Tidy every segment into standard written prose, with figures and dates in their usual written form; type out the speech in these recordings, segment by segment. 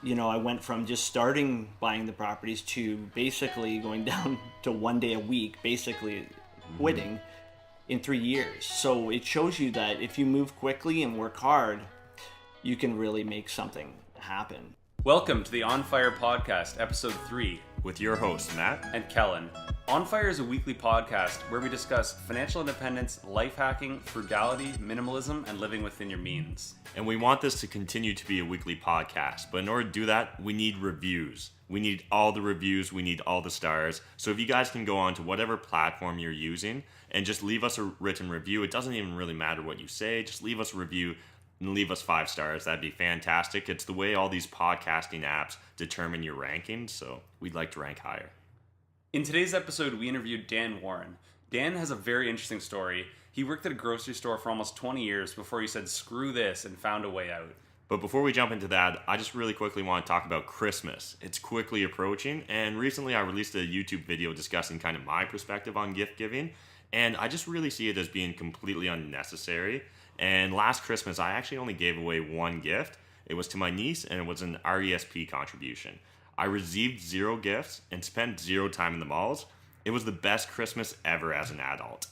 I went from just starting buying the properties to basically going down to 1 day a week, basically quitting in 3 years. So it shows you that if you move quickly and work hard, you can really make something happen. Welcome to the On Fire Podcast, Episode 3, with your hosts, Matt and Kellen. On Fire is a weekly podcast where we discuss financial independence, life hacking, frugality, minimalism, and living within your means. And we want this to continue to be a weekly podcast, but in order to do that, we need reviews. We need all the reviews, we need all the stars. So if you guys can go on to whatever platform you're using and just leave us a written review, it doesn't even really matter what you say, just leave us a review and leave us 5 stars. That'd be fantastic. It's the way all these podcasting apps determine your rankings, so we'd like to rank higher. In today's episode, we interviewed Dan Warren. Dan has a very interesting story. He worked at a grocery store for almost 20 years before he said, screw this, and found a way out. But before we jump into that, I just really quickly want to talk about Christmas. It's quickly approaching, and recently I released a YouTube video discussing kind of my perspective on gift giving, and I just really see it as being completely unnecessary. And last Christmas, I actually only gave away one gift. It was to my niece, and it was an RESP contribution. I received 0 gifts and spent 0 time in the malls. It was the best Christmas ever as an adult.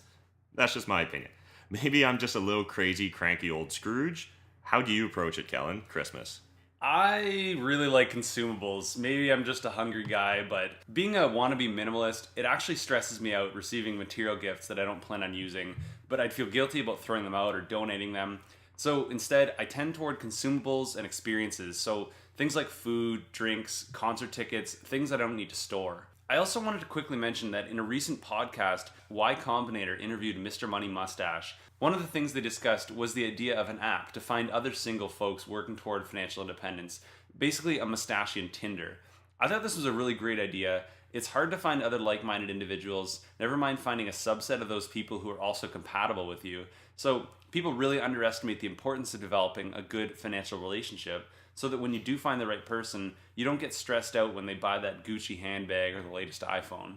That's just my opinion. Maybe I'm just a little crazy, cranky old Scrooge. How do you approach it, Kellen, Christmas? I really like consumables. Maybe I'm just a hungry guy, but being a wannabe minimalist, it actually stresses me out receiving material gifts that I don't plan on using, but I'd feel guilty about throwing them out or donating them. So instead, I tend toward consumables and experiences. So things like food, drinks, concert tickets, things I don't need to store. I also wanted to quickly mention that in a recent podcast, Y Combinator interviewed Mr. Money Mustache. One of the things they discussed was the idea of an app to find other single folks working toward financial independence, basically a mustachian Tinder. I thought this was a really great idea. It's hard to find other like-minded individuals, never mind finding a subset of those people who are also compatible with you. So people really underestimate the importance of developing a good financial relationship so that when you do find the right person, you don't get stressed out when they buy that Gucci handbag or the latest iPhone.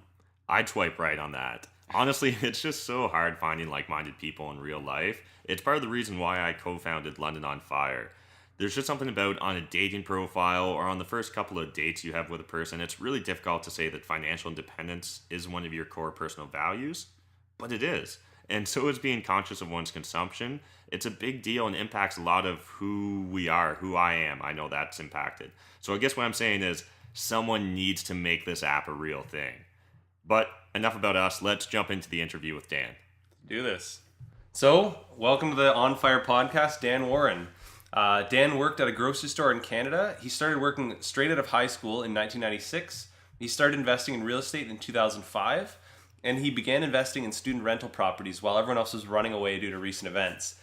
I'd swipe right on that. Honestly, it's just so hard finding like-minded people in real life. It's part of the reason why I co-founded London on Fire. There's just something about on a dating profile or on the first couple of dates you have with a person, it's really difficult to say that financial independence is one of your core personal values, but it is. And so is being conscious of one's consumption. It's a big deal and impacts a lot of who we are, who I am. I know that's impacted. So I guess what I'm saying is someone needs to make this app a real thing. But enough about us. Let's jump into the interview with Dan. Do this. So, welcome to the On Fire Podcast, Dan Warren. Dan worked at a grocery store in Canada. He started working straight out of high school in 1996. He started investing in real estate in 2005. And he began investing in student rental properties while everyone else was running away due to recent events.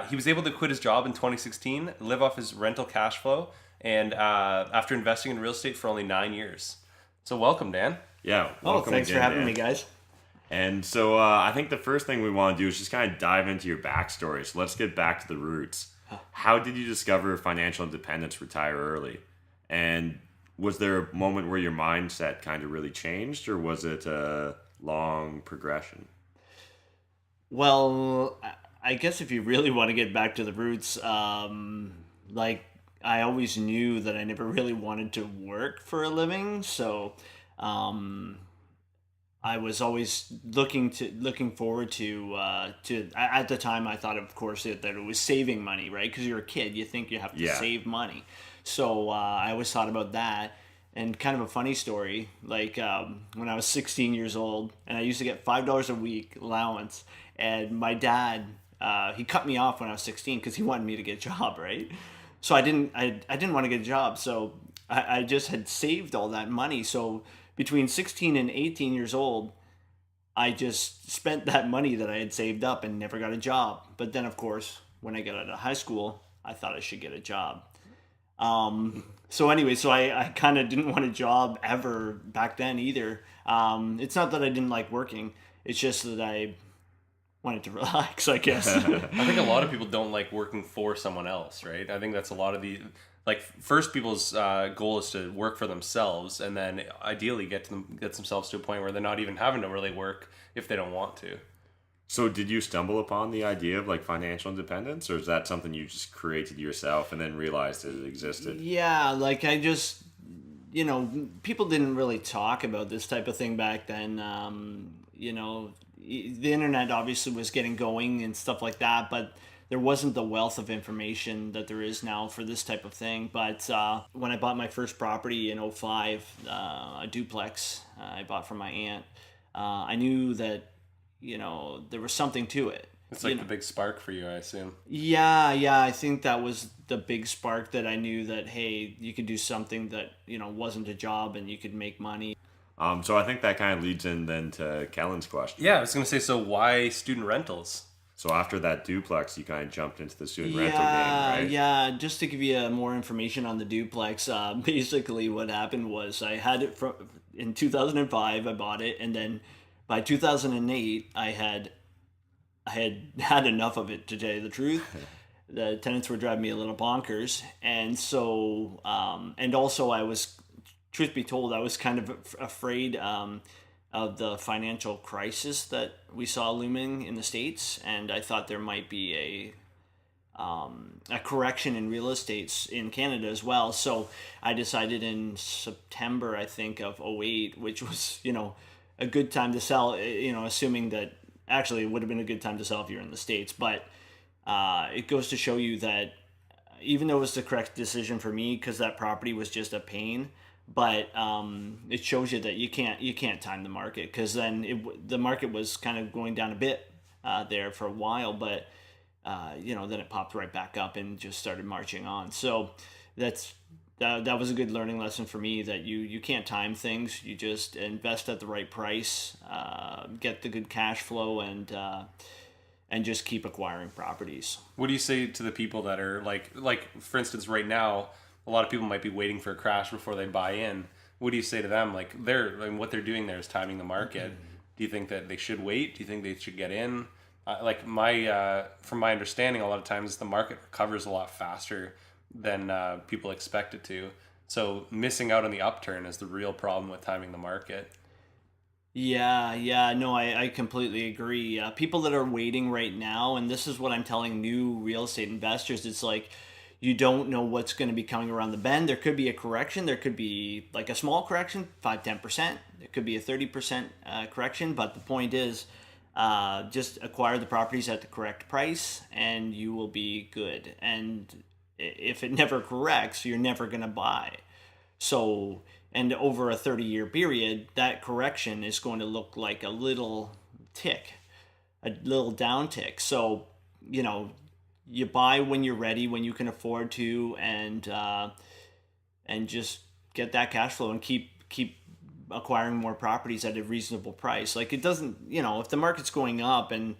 He was able to quit his job in 2016, live off his rental cash flow, and after investing in real estate for only 9 years. So welcome, Dan. Yeah, welcome thanks again, for having Dan. me, guys. And so I think the first thing we want to do is just kind of dive into your backstory. So let's get back to the roots. How did you discover financial independence, retire early? And was there a moment where your mindset kind of really changed, or was it a long progression? Well, I guess if you really want to get back to the roots, like I always knew that I never really wanted to work for a living, so I was always looking forward to at the time I thought, of course, that it was saving money, right? Because you're a kid, you think you have to save money. So I always thought about that. And kind of a funny story, like when I was 16 years old, and I used to get $5 a week allowance, and my dad, he cut me off when I was 16 because he wanted me to get a job, right? So I didn't want to get a job, so I just had saved all that money. So between 16 and 18 years old, I just spent that money that I had saved up and never got a job. But then, of course, when I got out of high school, I thought I should get a job. So anyway, I kind of didn't want a job ever back then either. It's not that I didn't like working. It's just that I wanted to relax, I guess. I think a lot of people don't like working for someone else, right? I think that's a lot of the, like, first people's goal is to work for themselves, and then ideally get themselves to a point where they're not even having to really work if they don't want to. So did you stumble upon the idea of like financial independence, or is that something you just created yourself and then realized that it existed? Yeah, like I just, people didn't really talk about this type of thing back then. The internet obviously was getting going and stuff like that, but there wasn't the wealth of information that there is now for this type of thing. But when I bought my first property in '05, a duplex I bought from my aunt, I knew that, there was something to it. It's like the big spark for you, I assume. Yeah, I think that was the big spark that I knew that, hey, you could do something that, wasn't a job and you could make money. So I think that kind of leads in then to Kellen's question. Yeah, I was going to say, so why student rentals? So after that duplex, you kind of jumped into the student rental game, right? Yeah, just to give you more information on the duplex, basically what happened was I had it in 2005, I bought it, and then by 2008, I had had enough of it, to tell you the truth. The tenants were driving me a little bonkers, and so and also I was, truth be told, I was kind of afraid of the financial crisis that we saw looming in the States, and I thought there might be a correction in real estate in Canada as well. So I decided in September, I think, of '08, which was, a good time to sell, assuming that actually it would have been a good time to sell if you're in the States. But it goes to show you that even though it was the correct decision for me, because that property was just a pain, but it shows you that you can't time the market, because then the market was kind of going down a bit there for a while, but then it popped right back up and just started marching on. So that was a good learning lesson for me, that you can't time things. You just invest at the right price, get the good cash flow, and just keep acquiring properties. What do you say to the people that are like for instance, right now, a lot of people might be waiting for a crash before they buy in. What do you say to them? Like what they're doing there is timing the market. Do you think that they should wait? Do you think they should get in? From my understanding, a lot of times the market recovers a lot faster than people expect it to. So missing out on the upturn is the real problem with timing the market. Yeah, no, I completely agree. People that are waiting right now, and this is what I'm telling new real estate investors, it's like, you don't know what's going to be coming around the bend. There could be a correction. There could be like a small correction, 5-10%. There could be a 30% correction. But the point is, just acquire the properties at the correct price and you will be good. And if it never corrects, you're never going to buy. So, and over a 30-year period, that correction is going to look like a little tick, a little down tick. So, you buy when you're ready, when you can afford to, and just get that cash flow and keep acquiring more properties at a reasonable price. Like, it doesn't, if the market's going up and,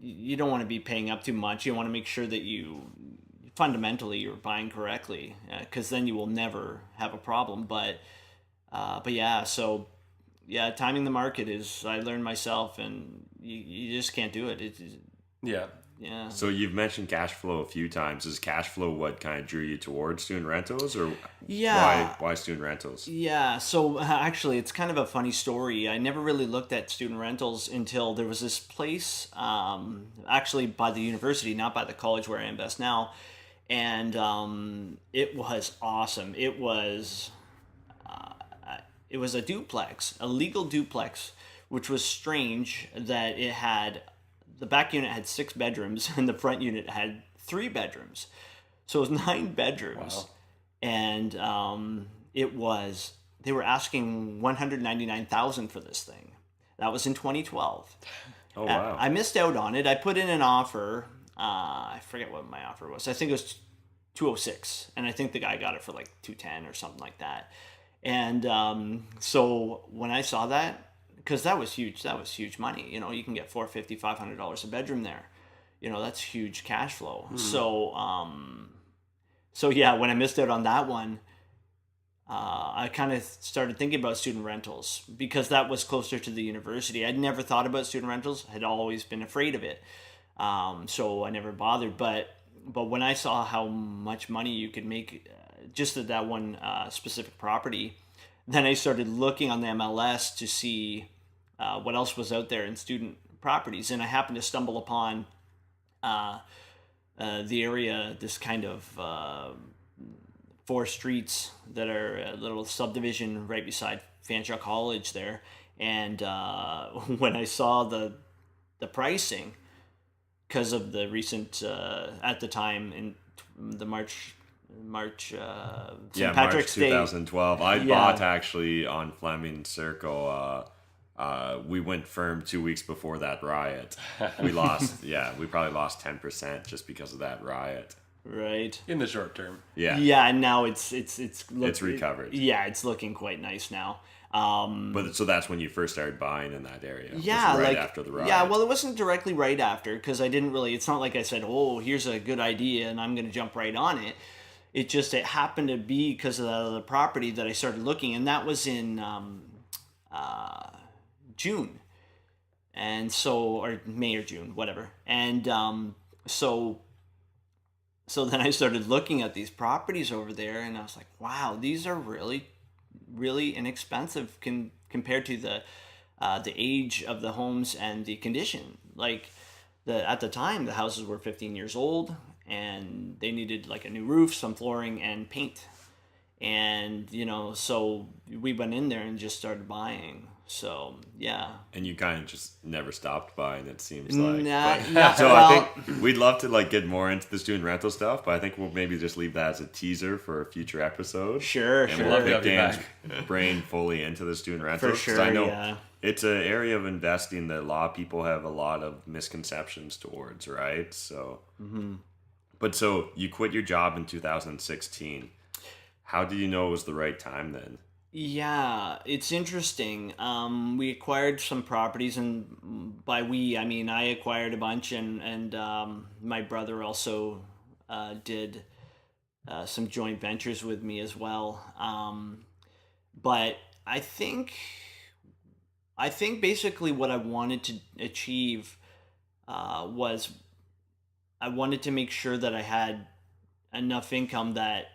you don't want to be paying up too much. You want to make sure that fundamentally you're buying correctly, because then you will never have a problem. But yeah, so yeah, timing the market is, I learned myself, and you just can't do it. Yeah. So you've mentioned cash flow a few times. Is cash flow what kind of drew you towards student rentals, or why student rentals? Yeah. So actually, it's kind of a funny story. I never really looked at student rentals until there was this place, actually by the university, not by the college where I invest now, and it was awesome. It was a duplex, a legal duplex, which was strange that it had. The back unit had 6 bedrooms and the front unit had 3 bedrooms. So it was 9 bedrooms. Wow. And they were asking $199,000 for this thing. That was in 2012. Oh, wow. I missed out on it. I put in an offer. I forget what my offer was. I think it was $206. And I think the guy got it for like $210 or something like that. And so when I saw that, because that was huge money. You can get $450, $500 a bedroom there. That's huge cash flow. So yeah, when I missed out on that one, I kind of started thinking about student rentals, because that was closer to the university. I'd never thought about student rentals. Had always been afraid of it. So I never bothered. But when I saw how much money you could make just at that one specific property, then I started looking on the MLS to see what else was out there in student properties, and I happened to stumble upon the area, this kind of 4 streets that are a little subdivision right beside Fanshawe College there. And when I saw the pricing, because of the recent at the time in the March St. Patrick's Day 2012. I bought actually on Fleming Circle. We went firm 2 weeks before that riot. We lost. We probably lost 10% just because of that riot. Right. In the short term. Yeah. Yeah, and now it's recovered. Yeah, it's looking quite nice now. But so that's when you first started buying in that area. Yeah, right after the riot. Yeah, well, it wasn't directly right after, because I didn't really. It's not like I said, "Oh, here's a good idea," and I'm going to jump right on it. It happened to be because of the property that I started looking, and that was in June, and so, or May or June, whatever, and so then I started looking at these properties over there, and I was like, wow, these are really, really inexpensive compared to the age of the homes and the condition. Like, at the time, the houses were 15 years old, and they needed like a new roof, some flooring, and paint. And, so we went in there and just started buying. So, yeah. And you kind of just never stopped buying, it seems like. So I think we'd love to get more into the student rental stuff, but I think we'll maybe just leave that as a teaser for a future episode. Sure. We'll love to have Dan's brain fully into the student rentals. For sure, I know it's an area of investing that a lot of people have a lot of misconceptions towards, right? So, But so you quit your job in 2016. How did you know it was the right time then? Yeah, it's interesting. We acquired some properties, and by we, I mean I acquired a bunch, and my brother also did some joint ventures with me as well. But I think basically what I wanted to achieve was I wanted to make sure that I had enough income that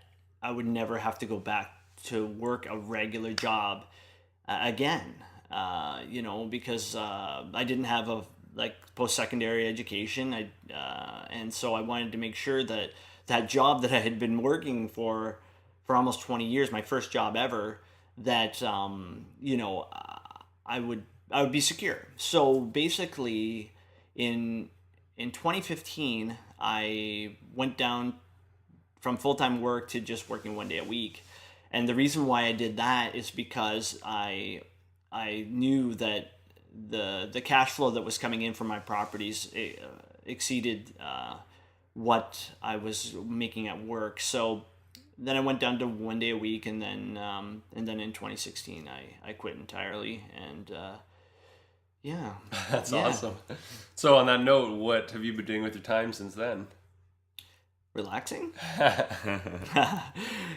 I would never have to go back to work a regular job again, because I didn't have a post-secondary education. And so I wanted to make sure that that job that I had been working for almost 20 years, my first job ever, that I would be secure. So basically, in 2015, I went down from full-time work to just working 1 day a week. And the reason why I did that is because I knew that the cash flow that was coming in from my properties exceeded what I was making at work. So then I went down to 1 day a week, and then in 2016 I quit entirely, and that's awesome. So on that note, what have you been doing with your time since then? Relaxing.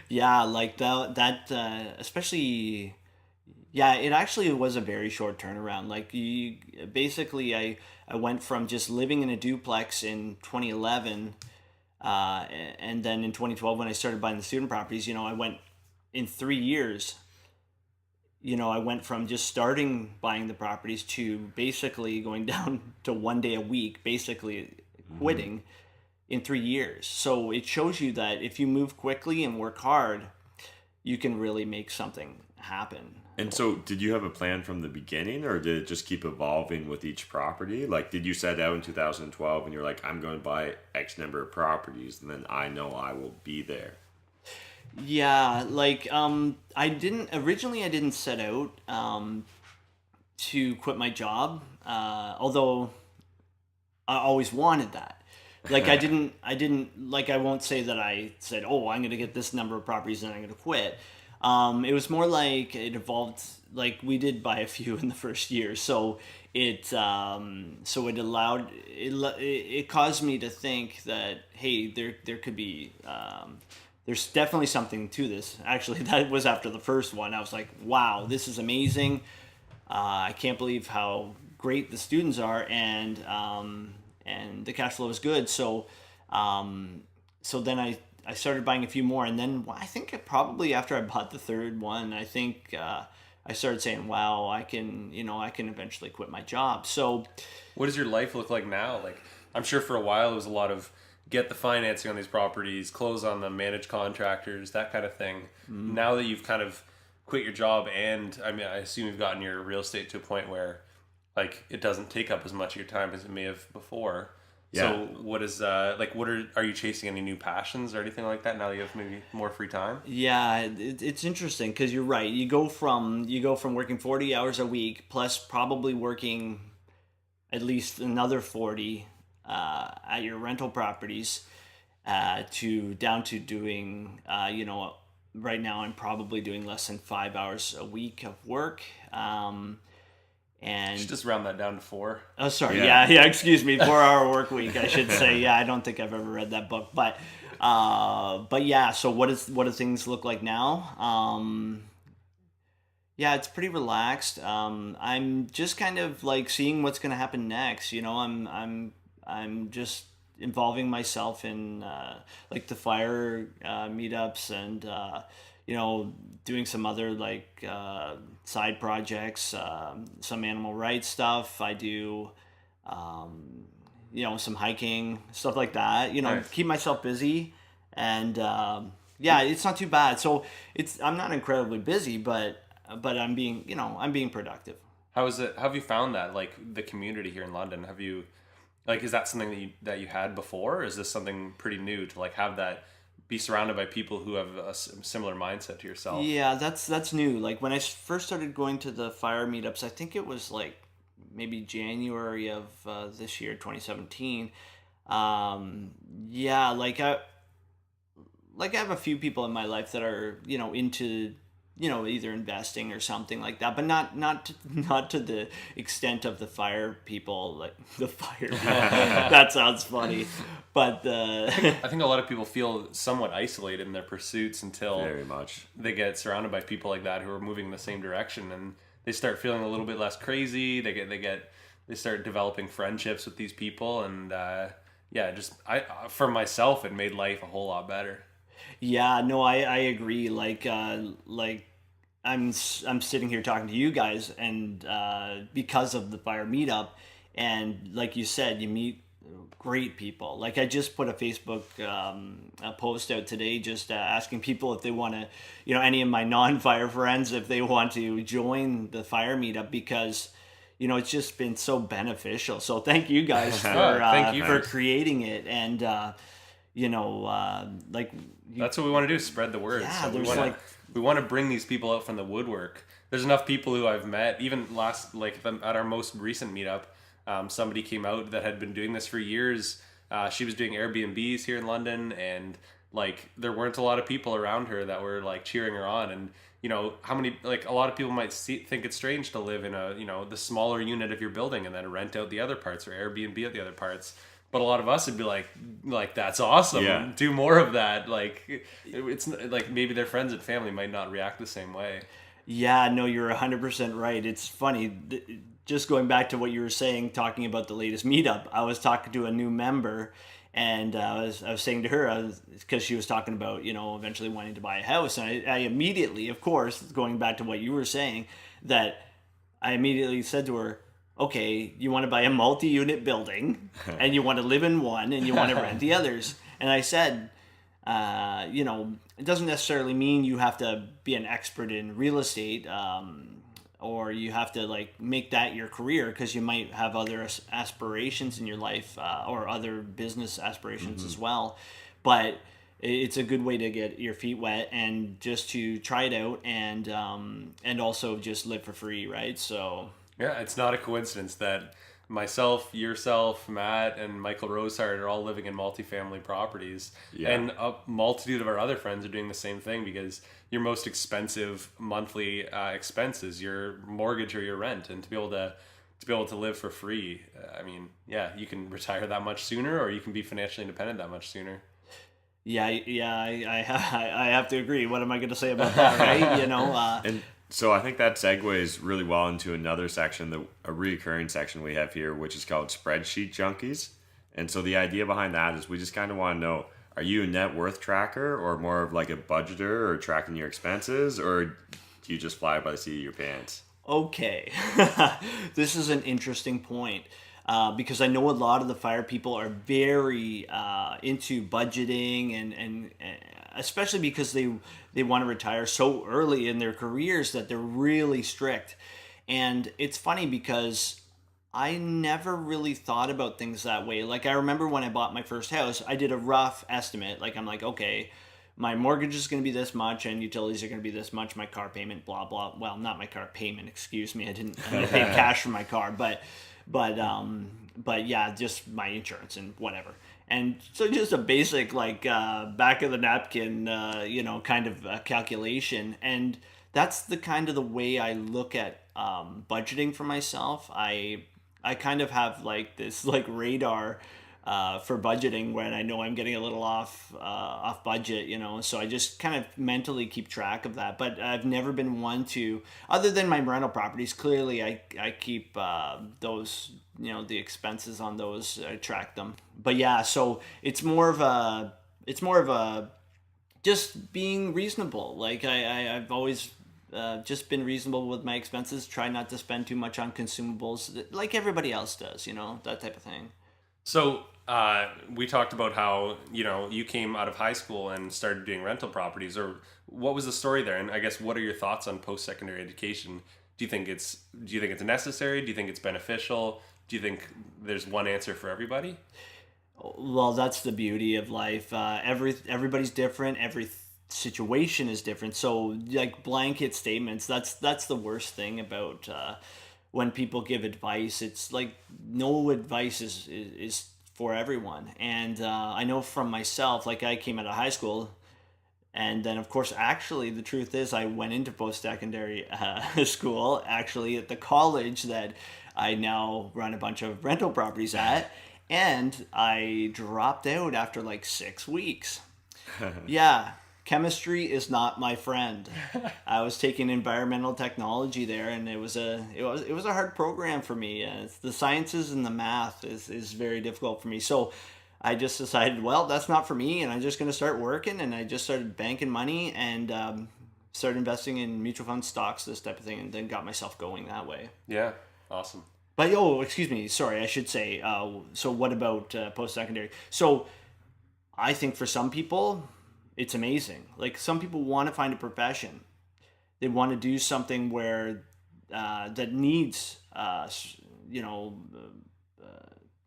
Yeah, like that especially. Yeah, it actually was a very short turnaround. Like, basically I went from just living in a duplex in 2011, and then in 2012 when I started buying the student properties, I went in 3 years. I went from just starting buying the properties to basically going down to 1 day a week, basically quitting in 3 years. So it shows you that if you move quickly and work hard, you can really make something happen. And so did you have a plan from the beginning, or did it just keep evolving with each property? Like, did you set out in 2012 and you're like, I'm going to buy X number of properties, and then I know I will be there? Yeah, like, I didn't set out to quit my job, although I always wanted that. Like, I won't say that I said, oh, I'm going to get this number of properties and I'm going to quit. It was more like it evolved. Like, we did buy a few in the first year, so it caused me to think that, hey, there could be, there's definitely something to this. Actually, that was after the first one. I was like, wow, this is amazing. I can't believe how great the students are, and the cash flow is good. So then I started buying a few more, and then I think probably after I bought the third one, I think I I started saying, wow, I can eventually quit my job. So what does your life look like now? Like, I'm sure for a while it was a lot of get the financing on these properties, close on them, manage contractors, that kind of thing. Now that you've kind of quit your job, and I mean, I assume you've gotten your real estate to a point where like it doesn't take up as much of your time as it may have before. Yeah. So what is are you chasing any new passions or anything like that now that you have maybe more free time? Yeah, it's interesting because you're right. You go from working 40 hours a week plus probably working at least another 40 at your rental properties to down to doing right now I'm probably doing less than 5 hours a week of work. And just round that down to 4. Oh, sorry. Yeah. Excuse me. 4-hour work week, I should say. Yeah, I don't think I've ever read that book, but yeah. So what do things look like now? Yeah, it's pretty relaxed. I'm just kind of like seeing what's going to happen next. I'm just involving myself in like the fire meetups and doing some other like side projects, some animal rights stuff. I do, some hiking, stuff like that. Nice. Keep myself busy, and yeah, it's not too bad. So I'm not incredibly busy, but I'm being productive. How is it? How have you found that, like, the community here in London? Have you, like, is that something that you had before, or is this something pretty new to like have that? Be surrounded by people who have a similar mindset to yourself. Yeah, that's new. Like when I first started going to the fire meetups, I think it was like maybe January of this year, 2017. Yeah, like I have a few people in my life that are into either investing or something like that, but not to the extent of the fire people, like the fire people. That sounds funny, but I think a lot of people feel somewhat isolated in their pursuits until very much they get surrounded by people like that who are moving in the same direction, and they start feeling a little bit less crazy. They start developing friendships with these people, and for myself, it made life a whole lot better. Yeah, no, I agree. Like I'm sitting here talking to you guys, and because of the fire meetup, and like you said, you meet great people. Like I just put a Facebook a post out today, just asking people if they want to, any of my non-fire friends, if they want to join the fire meetup, because it's just been so beneficial. So thank you guys for creating it, and that's what we want to do, spread the word. Yeah, so we want to bring these people out from the woodwork. There's enough people who I've met, even at our most recent meetup, somebody came out that had been doing this for years. She was doing Airbnbs here in London, and like there weren't a lot of people around her that were like cheering her on. And how many, like, a lot of people might think it's strange to live in the smaller unit of your building and then rent out the other parts, or Airbnb out the other parts. But a lot of us would be like that's awesome. Yeah. Do more of that. Like, it's like maybe their friends and family might not react the same way. Yeah, no, you're 100% right. It's funny. Just going back to what you were saying, talking about the latest meetup, I was talking to a new member, and I was saying to her, because she was talking about, eventually wanting to buy a house. And I immediately, of course, going back to what you were saying, that I immediately said to her, okay, you want to buy a multi-unit building, and you want to live in one, and you want to rent the others. And I said, it doesn't necessarily mean you have to be an expert in real estate, or you have to like make that your career, because you might have other aspirations in your life, or other business aspirations as well. But it's a good way to get your feet wet and just to try it out, and also just live for free, right? So yeah, it's not a coincidence that myself, yourself, Matt, and Michael Rosehart are all living in multifamily properties. Yeah. And a multitude of our other friends are doing the same thing, because your most expensive monthly expenses, your mortgage or your rent, and to be able to live for free, I mean, yeah, you can retire that much sooner, or you can be financially independent that much sooner. Yeah, I have to agree. What am I going to say about that, right? And so I think that segues really well into another section, a recurring section we have here, which is called Spreadsheet Junkies. And so the idea behind that is we just kind of want to know, are you a net worth tracker, or more of like a budgeter, or tracking your expenses, or do do you just fly by the seat of your pants? Okay, this is an interesting point. Because I know a lot of the fire people are very into budgeting and especially because they want to retire so early in their careers that they're really strict. And it's funny because I never really thought about things that way. Like I remember when I bought my first house, I did a rough estimate. Like I'm like, okay, my mortgage is going to be this much and utilities are going to be this much, my car payment, blah, blah. Well, not my car payment, excuse me. I didn't pay cash for my car, but yeah, just my insurance and whatever. And so just a basic like back of the napkin, kind of calculation. And that's the kind of the way I look at budgeting for myself. I kind of have like this like radar for budgeting when I know I'm getting a little off budget, so I just kind of mentally keep track of that. But I've never been one to, other than my rental properties, clearly I keep those, the expenses on those, I track them. But yeah, so it's more of a just being reasonable. Like I've always just been reasonable with my expenses, try not to spend too much on consumables like everybody else does, that type of thing. So we talked about how, you came out of high school and started doing rental properties, or what was the story there? And I guess, what are your thoughts on post-secondary education? Do you think it's necessary? Do you think it's beneficial? Do you think there's one answer for everybody? Well, that's the beauty of life. Everybody's different. Every situation is different. So like blanket statements, that's the worst thing about when people give advice. It's like no advice is for everyone. And I know from myself, like I came out of high school, and then of course, actually the truth is I went into post-secondary school actually at the college that I now run a bunch of rental properties at, and I dropped out after like 6 weeks. Yeah. Chemistry is not my friend. I was taking environmental technology there, and it was a hard program for me. The sciences and the math is very difficult for me. So I just decided, well, that's not for me, and I'm just going to start working. And I just started banking money and started investing in mutual funds, stocks, this type of thing, and then got myself going that way. Yeah, awesome. But excuse me, sorry, I should say. So what about post-secondary? So I think for some people, it's amazing. Like some people want to find a profession. They want to do something where that needs,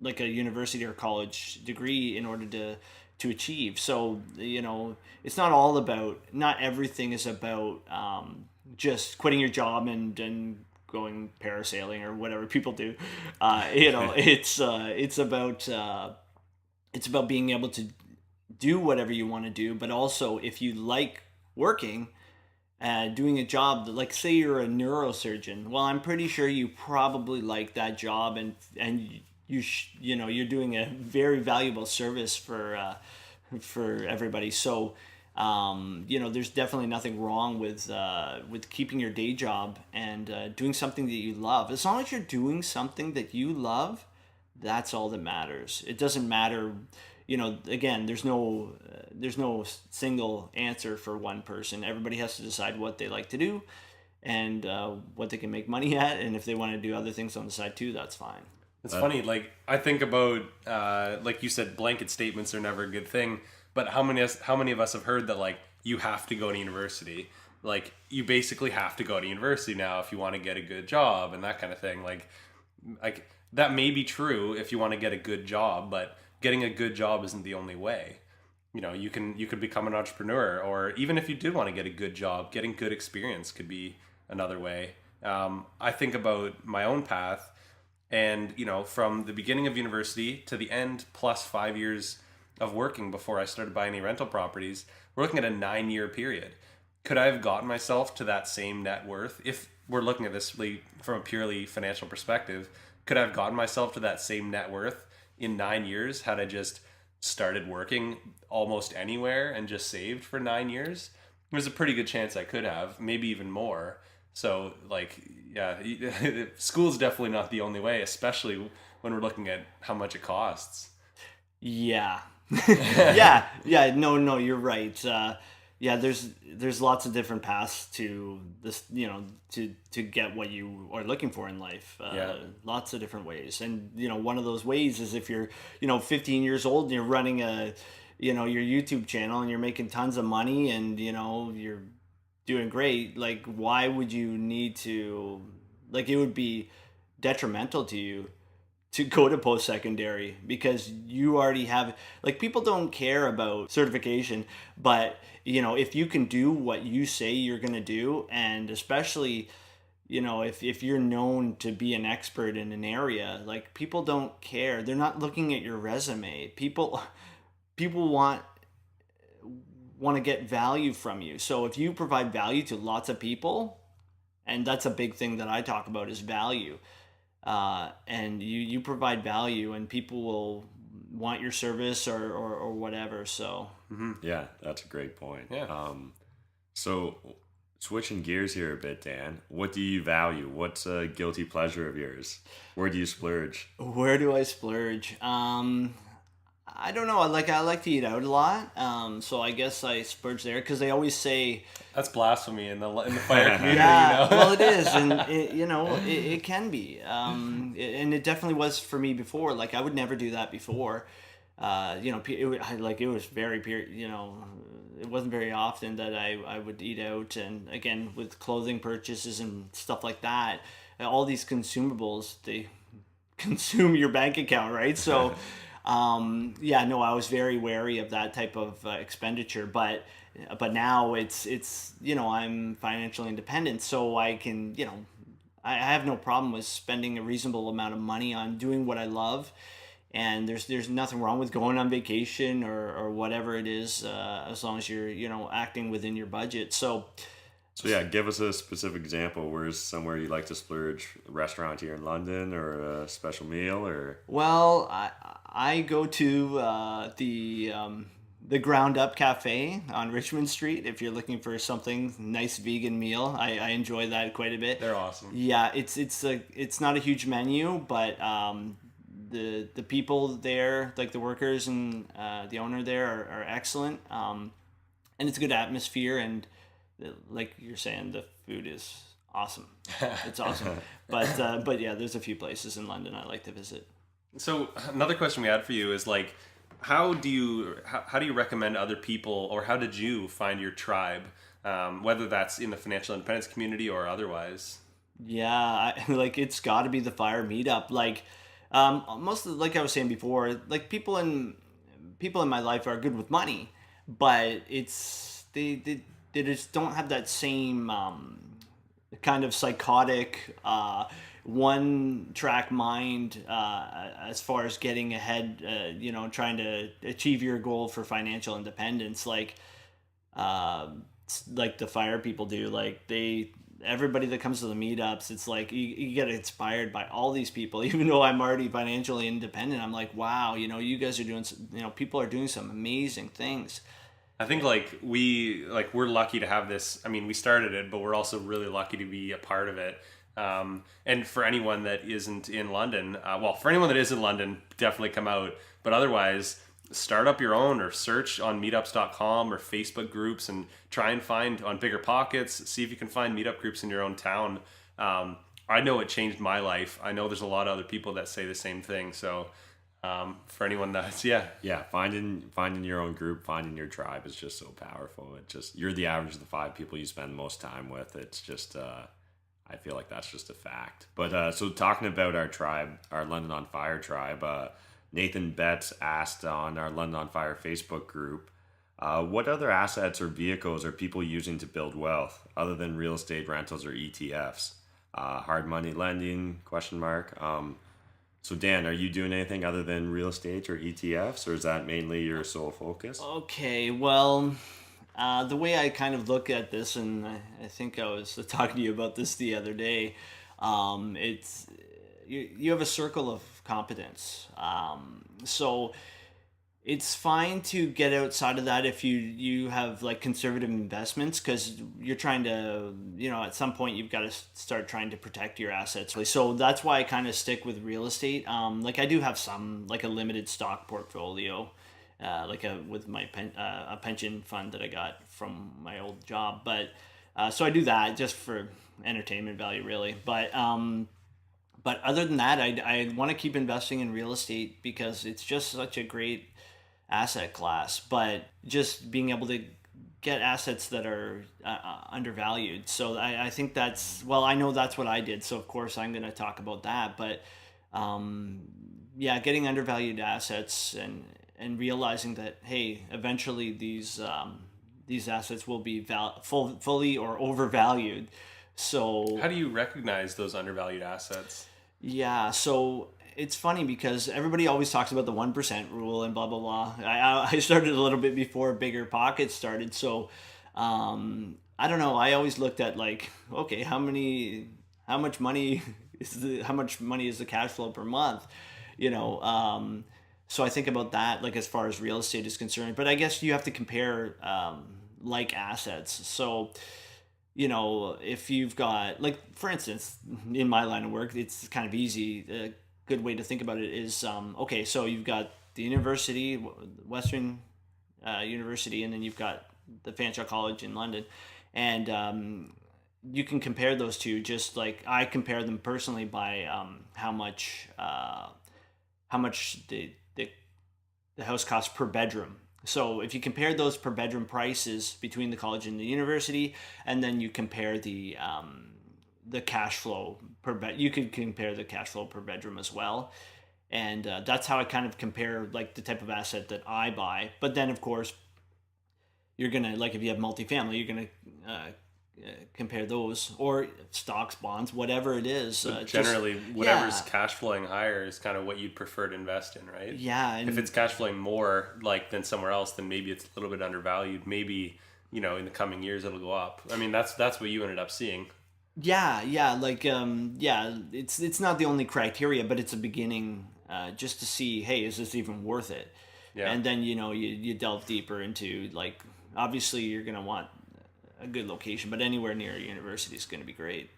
like a university or college degree in order to achieve. So, it's not everything is about just quitting your job and going parasailing or whatever people do. It's about being able to do whatever you want to do, but also if you like working, doing a job, like say you're a neurosurgeon, well, I'm pretty sure you probably like that job, and you're doing a very valuable service for everybody. So there's definitely nothing wrong with keeping your day job and doing something that you love. As long as you're doing something that you love, that's all that matters. It doesn't matter. Again, there's no single answer for one person. Everybody has to decide what they like to do and what they can make money at. And if they want to do other things on the side too, that's fine. It's funny. Like I think about, like you said, blanket statements are never a good thing. But how many of us have heard that like you have to go to university? Like you basically have to go to university now if you want to get a good job and that kind of thing. Like that may be true if you want to get a good job, but getting a good job isn't the only way. You could become an entrepreneur, or even if you did want to get a good job, getting good experience could be another way. I think about my own path, and from the beginning of university to the end, plus 5 years of working before I started buying any rental properties, we're looking at a 9-year period. Could I have gotten myself to that same net worth? If we're looking at this from a purely financial perspective, could I have gotten myself to that same net worth in 9 years had I just started working almost anywhere and just saved for 9 years? There's a pretty good chance I could have, maybe even more. So school's definitely not the only way, especially when we're looking at how much it costs. Yeah. Yeah, no, you're right. yeah, there's lots of different paths to this, to get what you are looking for in life. Lots of different ways. And, one of those ways is if you're, 15 years old and you're running your YouTube channel and you're making tons of money and, you're doing great. Like, why would you need to, like, it would be detrimental to you to go to post-secondary because you already have, like, people don't care about certification, but if you can do what you say you're going to do, and especially if you're known to be an expert in an area, like, people don't care. They're not looking at your resume. People want to get value from you. So if you provide value to lots of people, and that's a big thing that I talk about is value, and you provide value and people will want your service or whatever. So yeah, that's a great point. So switching gears here a bit, Dan, what do you value? What's a guilty pleasure of yours? Where do you splurge? Where do I splurge? I don't know. I like to eat out a lot. So I guess I splurge there because they always say that's blasphemy in the fire community. Yeah, well, it is, and it can be. And it definitely was for me before. Like, I would never do that before. It was very it wasn't very often that I would eat out, and again with clothing purchases and stuff like that, all these consumables, they consume your bank account, right? So. I was very wary of that type of expenditure, but now it's I'm financially independent, so I can I have no problem with spending a reasonable amount of money on doing what I love, and there's nothing wrong with going on vacation or whatever it is, as long as you're acting within your budget. So yeah, give us a specific example. Where's somewhere you like to splurge? A restaurant here in London, or a special meal, or? Well, I go to the Ground Up Cafe on Richmond Street. If you're looking for something nice vegan meal, I enjoy that quite a bit. They're awesome. Yeah, it's not a huge menu, but the people there, like the workers and the owner there, are excellent. And it's a good atmosphere, and like you're saying, the food is awesome. It's awesome. But yeah, there's a few places in London I like to visit. So another question we had for you is, like, how do you recommend other people, or how did you find your tribe, whether that's in the financial independence community or otherwise? Yeah, it's got to be the fire meetup. Like, most of like I was saying before, like people in my life are good with money, but it's they just don't have that same kind of psychotic one track mind as far as getting ahead, trying to achieve your goal for financial independence, like the fire people do. Like, everybody that comes to the meetups, it's like you get inspired by all these people. Even though I'm already financially independent, I'm like, wow, you guys are doing, people are doing some amazing things. I think we're lucky to have this. I mean, we started it, but we're also really lucky to be a part of it. And for anyone that isn't in London, for anyone that is in London, definitely come out. But otherwise, start up your own, or search on meetups.com or Facebook groups, and try and find on Bigger Pockets. See if you can find meetup groups in your own town. I know it changed my life. I know there's a lot of other people that say the same thing. So for anyone that's finding your own group, finding your tribe is just so powerful. You're the average of the 5 people you spend the most time with. It's just I feel like that's just a fact. But so talking about our tribe, our London on Fire tribe, Nathan Betts asked on our London on Fire Facebook group, what other assets or vehicles are people using to build wealth other than real estate rentals or ETFs? Hard money lending, ? So Dan, are you doing anything other than real estate or ETFs, or is that mainly your sole focus? Okay, well, the way I kind of look at this, and I think I was talking to you about this the other day, it's you have a circle of competence. So it's fine to get outside of that if you have like conservative investments, because you're trying to, at some point you've got to start trying to protect your assets. So that's why I kind of stick with real estate. Like I do have some, like a limited stock portfolio, with my a pension fund that I got from my old job. But so I do that just for entertainment value, really. But other than that, I want to keep investing in real estate because it's just such a great asset class. But just being able to get assets that are undervalued. So I think I know that's what I did. So of course I'm going to talk about that. But getting undervalued assets and realizing that, hey, eventually these assets will be fully or overvalued. So how do you recognize those undervalued assets? Yeah, so it's funny because everybody always talks about the 1% rule and blah, blah, blah. I started a little bit before Bigger Pockets started. So I don't know. I always looked at like, okay, how much money is the cash flow per month? So I think about that, like as far as real estate is concerned. But I guess you have to compare like assets. So if you've got, like, for instance, in my line of work, it's kind of easy. A good way to think about it is, okay, so you've got the university, Western University, and then you've got the Fanshawe College in London. And you can compare those two, just like I compare them personally by how much the house costs per bedroom. So if you compare those per bedroom prices between the college and the university, and then you compare the cash flow per bed, you could compare the cash flow per bedroom as well. And that's how I kind of compare like the type of asset that I buy. But then of course, you're gonna, like, if you have multifamily, you're gonna compare those, or stocks, bonds, whatever it is. So generally, whatever's cash flowing higher is kind of what you'd prefer to invest in, right? Yeah. If it's cash flowing more than somewhere else, then maybe it's a little bit undervalued. Maybe, in the coming years it'll go up. I mean, that's what you ended up seeing. Yeah, like it's not the only criteria, but it's a beginning, just to see, hey, is this even worth it? Yeah. And then you delve deeper into, like, obviously you're gonna want a good location, but anywhere near a university is going to be great.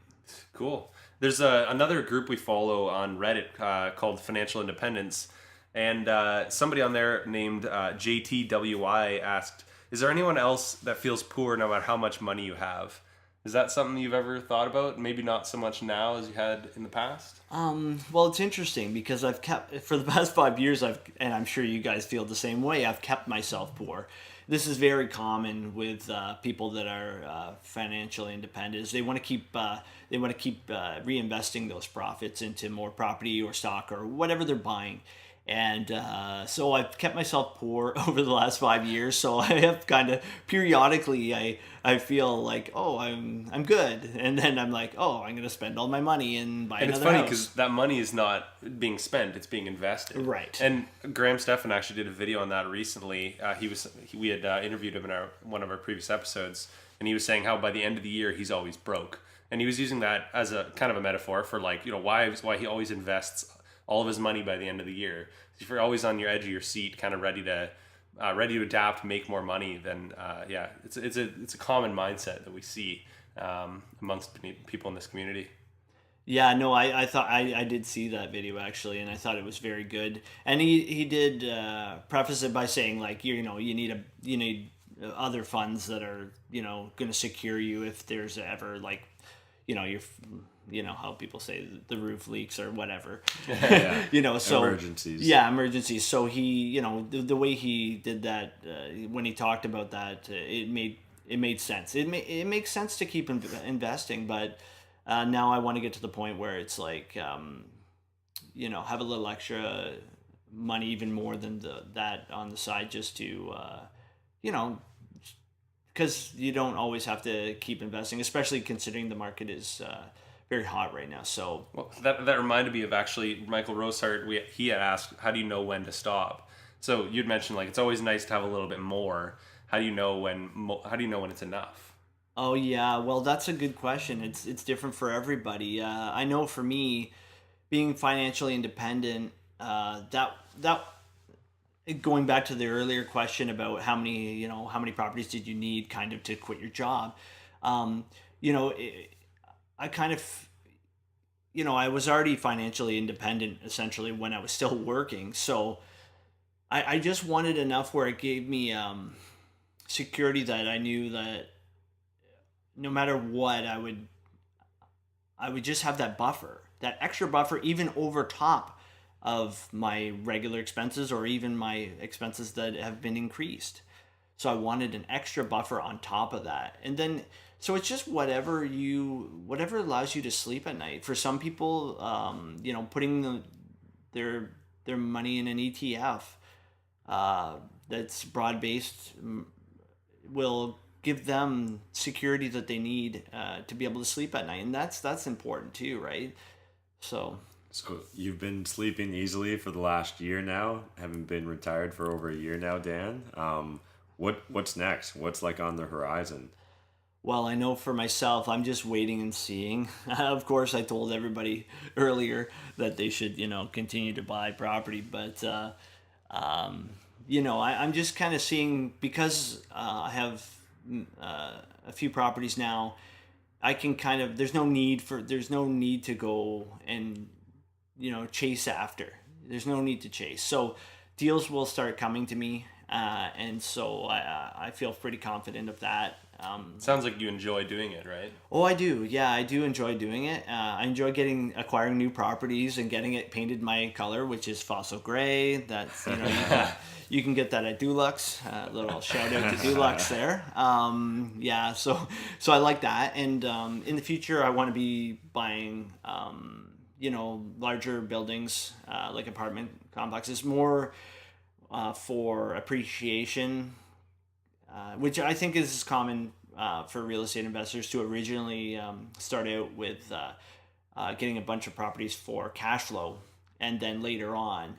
Cool. There's another group we follow on Reddit called Financial Independence, and somebody on there named JTWI asked, is there anyone else that feels poor no matter how much money you have? Is that something you've ever thought about? Maybe not so much now as you had in the past? Well, it's interesting because I've kept, for the past 5 years, and I'm sure you guys feel the same way, I've kept myself poor. This is very common with people that are financially independent. Is they want to keep reinvesting those profits into more property or stock or whatever they're buying. And so I've kept myself poor over the last 5 years. So I have kind of periodically I feel like, oh, I'm good, and then I'm like, oh, I'm gonna spend all my money and buy another house. And it's funny because that money is not being spent; it's being invested. Right. And Graham Stephan actually did a video on that recently. We had interviewed him in one of our previous episodes, and he was saying how by the end of the year he's always broke, and he was using that as a kind of a metaphor for, like, why he always invests all of his money by the end of the year. If you're always on your edge of your seat, kind of ready to adapt, make more money, then it's a common mindset that we see amongst people in this community. Yeah, no, I thought I did see that video actually, and I thought it was very good. And he did preface it by saying, like, you need other funds that are going to secure you if there's ever, like, how people say the roof leaks or whatever. Yeah. So emergencies. Yeah, emergencies. So he, the way he did that, when he talked about that, it made sense. It makes sense to keep investing, but now I want to get to the point where it's like, have a little extra money, even more than that on the side, just to, because you don't always have to keep investing, especially considering the market is very hot right now. So that reminded me of actually Michael Rosehart. He had asked, how do you know when to stop? So you'd mentioned, like, it's always nice to have a little bit more. How do you know when it's enough? Oh yeah, well, that's a good question. It's different for everybody. I know for me, being financially independent, that going back to the earlier question about how many properties did you need kind of to quit your job, I kind of, I was already financially independent essentially when I was still working. So I just wanted enough where it gave me, security that I knew that no matter what, I would just have that buffer, that extra buffer, even over top of my regular expenses or even my expenses that have been increased. So I wanted an extra buffer on top of that. And then, so it's just whatever allows you to sleep at night. For some people, putting their money in an ETF that's broad-based will give them security that they need to be able to sleep at night. And that's important too, right? So you've been sleeping easily for the last year now, having been retired for over a year now, Dan. What's next? What's like on the horizon? Well, I know for myself, I'm just waiting and seeing. Of course, I told everybody earlier that they should, continue to buy property. But, I'm just kind of seeing, because I have a few properties now, I can kind of, there's no need to go and, chase after. There's no need to chase. So deals will start coming to me. And so I feel pretty confident of that. Sounds like you enjoy doing it, right? Oh, I do. Yeah, I do enjoy doing it. I enjoy acquiring new properties and getting it painted my color, which is fossil gray. That's, you can get that at Dulux. Little shout out to Dulux there. So I like that. And in the future, I want to be buying, larger buildings, like apartment complexes, more for appreciation, which I think is common for real estate investors to originally start out with getting a bunch of properties for cash flow, and then later on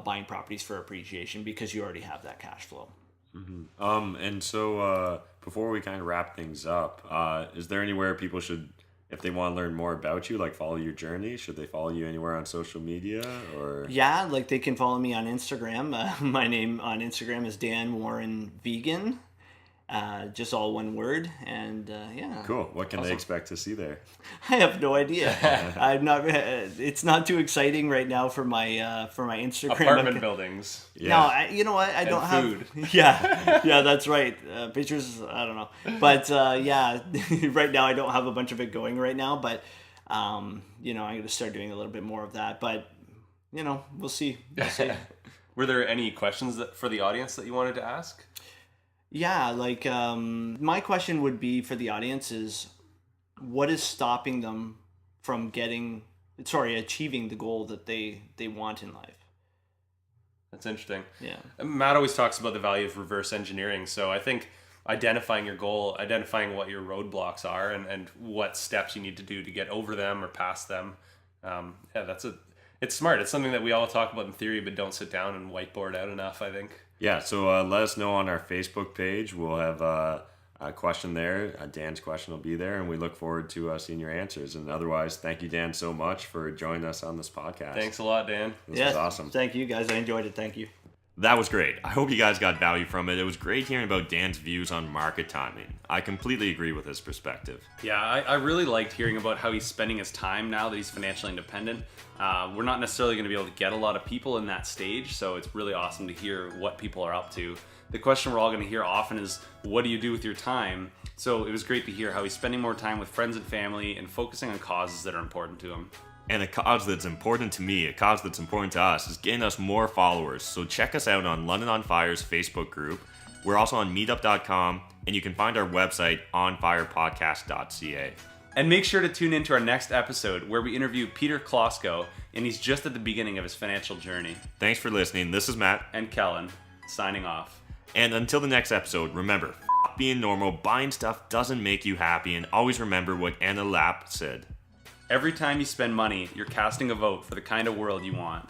buying properties for appreciation because you already have that cash flow. Mm-hmm. And so before we kind of wrap things up, is there anywhere people should, if they want to learn more about you, like follow your journey, should they follow you anywhere on social media? Or yeah, like they can follow me on Instagram. My name on Instagram is Dan Warren Vegan, just all one word. And yeah, cool. What can they expect to see there? I have no idea. I'm not. It's not too exciting right now for my Instagram. Apartment buildings. Yeah. No, you know what? I don't have food. Yeah, that's right. Pictures. I don't know, but yeah, right now I don't have a bunch of it going right now. But I'm going to start doing a little bit more of that. But we'll see. Were there any questions for the audience that you wanted to ask? Yeah, like my question would be for the audience is, what is stopping them from achieving the goal that they want in life? That's interesting. Yeah. Matt always talks about the value of reverse engineering. So I think identifying your goal, identifying what your roadblocks are and what steps you need to do to get over them or past them. It's smart. It's something that we all talk about in theory, but don't sit down and whiteboard out enough, I think. Yeah, so let us know on our Facebook page. We'll have a question there. Dan's question will be there, and we look forward to seeing your answers. And otherwise, thank you, Dan, so much for joining us on this podcast. Thanks a lot, Dan. This was awesome. Thank you, guys. I enjoyed it. Thank you. That was great. I hope you guys got value from it. It was great hearing about Dan's views on market timing. I completely agree with his perspective. Yeah, I really liked hearing about how he's spending his time now that he's financially independent. We're not necessarily going to be able to get a lot of people in that stage, so it's really awesome to hear what people are up to. The question we're all going to hear often is, what do you do with your time? So it was great to hear how he's spending more time with friends and family and focusing on causes that are important to him. And a cause that's important to me, a cause that's important to us, is getting us more followers. So check us out on London on Fire's Facebook group. We're also on meetup.com, and you can find our website onfirepodcast.ca. And make sure to tune in to our next episode where we interview Peter Klosko, and he's just at the beginning of his financial journey. Thanks for listening. This is Matt. And Kellen, signing off. And until the next episode, remember, being normal, buying stuff doesn't make you happy, and always remember what Anna Lapp said. Every time you spend money, you're casting a vote for the kind of world you want.